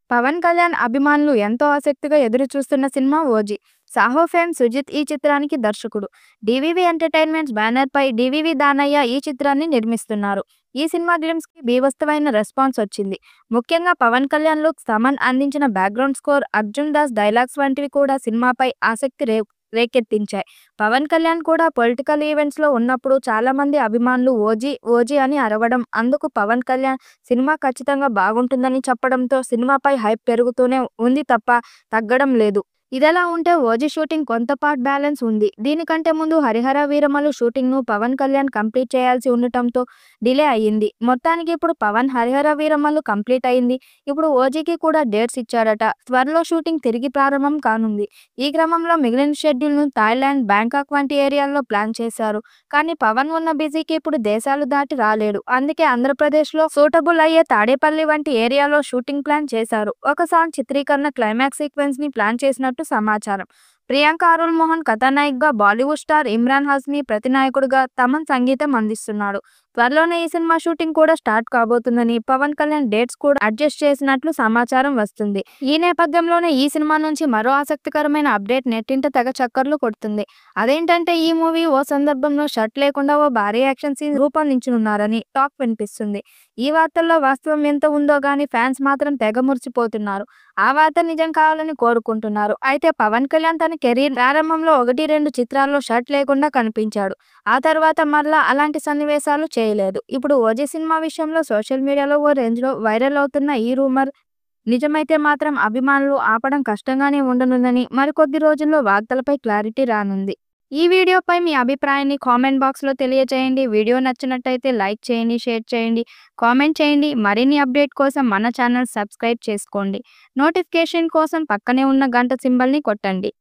పవన్ కళ్యాణ్ అభిమానులు ఎంతో ఆసక్తిగా ఎదురుచూస్తున్న cinema 'OG'. Saaho fame Sujeeth ఈ చిత్రానికి దర్శకుడు. డివివి ఎంటర్టైన్మెంట్స్ బ్యానర్ పై డివివి దానయ్య ఈ చిత్రాన్ని నిర్మిస్తున్నారు. ఈ సినిమా గ్లిమ్స్ కి బీభత్సమైన రెస్పాన్స్ వచ్చింది. ముఖ్యంగా పవన్ కళ్యాణ్ లుక్, తమన్ అందించిన background score, Arjun Das dialogues వంటివి కూడా సినిమాపై ఆసక్తి రేకెత్తించాయి. పవన్ కళ్యాణ్ కూడా పొలిటికల్ ఈవెంట్స్ లో ఉన్నప్పుడు చాలా మంది అభిమానులు ఓజీ ఓజీ అని అరవడం, అందుకు పవన్ కళ్యాణ్ సినిమా ఖచ్చితంగా బాగుంటుందని చెప్పడంతో సినిమాపై హైప్ పెరుగుతూనే ఉంది తప్ప తగ్గడం లేదు. ఇదిలా ఉంటే ఓజీ షూటింగ్ కొంత పార్ట్ బ్యాలెన్స్ ఉంది. దీనికంటే ముందు హరిహర వీరమలు షూటింగ్ ను పవన్ కళ్యాణ్ కంప్లీట్ చేయాల్సి ఉండటంతో డిలే అయ్యింది. మొత్తానికి ఇప్పుడు పవన్ హరిహర వీరమలు కంప్లీట్ అయింది. ఇప్పుడు ఓజీకి కూడా డేట్స్ ఇచ్చాడట. త్వరలో షూటింగ్ తిరిగి ప్రారంభం కానుంది. ఈ క్రమంలో మిగిలిన షెడ్యూల్ ను థాయిలాండ్, బ్యాంకాక్ వంటి ఏరియాల్లో ప్లాన్ చేశారు. కానీ పవన్ ఉన్న బిజీకి ఇప్పుడు దేశాలు దాటి రాలేడు. అందుకే ఆంధ్రప్రదేశ్ లో సూటబుల్ అయ్యే తాడేపల్లి వంటి ఏరియాలో షూటింగ్ ప్లాన్ చేశారు. ఒక సాంగ్ చిత్రీకరణ క్లైమాక్స్ సీక్వెన్స్ ని ప్లాన్ చేసినట్టు సమాచారం. ప్రియాంక అరుల్ మోహన్ కథానాయికగా, బాలీవుడ్ స్టార్ ఇమ్రాన్ హాష్మి ప్రతినాయకుడిగా తమన్ సంగీతం అందిస్తున్నాడు. త్వరలోనే ఈ సినిమా షూటింగ్ కూడా స్టార్ట్ కాబోతుందని, పవన్ కళ్యాణ్ డేట్స్ కూడా అడ్జస్ట్ చేసినట్లు సమాచారం వస్తుంది. ఈ నేపథ్యంలోనే ఈ సినిమా నుంచి మరో ఆసక్తికరమైన అప్డేట్ నెట్టింట తెగ చక్కర్లు కొడుతుంది. అదేంటంటే ఈ మూవీ ఓ సందర్భంలో షర్ట్ లేకుండా ఓ భారీ యాక్షన్ సీన్ రూపొందించనున్నారని టాక్ వినిపిస్తుంది. ఈ వార్తల్లో వాస్తవం ఎంత ఉందో గానీ ఫ్యాన్స్ మాత్రం తెగ మురిసిపోతున్నారు. ఆ వార్త నిజం కావాలని కోరుకుంటున్నారు. అయితే పవన్ కళ్యాణ్ తన కెరీర్ ప్రారంభంలో 1-2 చిత్రాల్లో షర్ట్ లేకుండా కనిపించాడు. ఆ తర్వాత మరలా అలాంటి సన్నివేశాలు చేయలేదు. ఇప్పుడు ఓజీ సినిమా విషయంలో సోషల్ మీడియాలో ఓ రేంజ్లో వైరల్ అవుతున్న ఈ రూమర్ నిజమైతే మాత్రం అభిమానులు ఆపడం కష్టంగానే ఉండనుందని, మరికొద్ది రోజుల్లో వార్తలపై క్లారిటీ రానుంది. ఈ వీడియోపై మీ అభిప్రాయాన్ని కామెంట్ బాక్స్లో తెలియజేయండి. వీడియో నచ్చినట్టయితే లైక్ చేయండి, షేర్ చేయండి, కామెంట్ చేయండి. మరిన్ని అప్డేట్ కోసం మన ఛానల్ సబ్స్క్రైబ్ చేసుకోండి. నోటిఫికేషన్ కోసం పక్కనే ఉన్న గంట సింబల్ని కొట్టండి.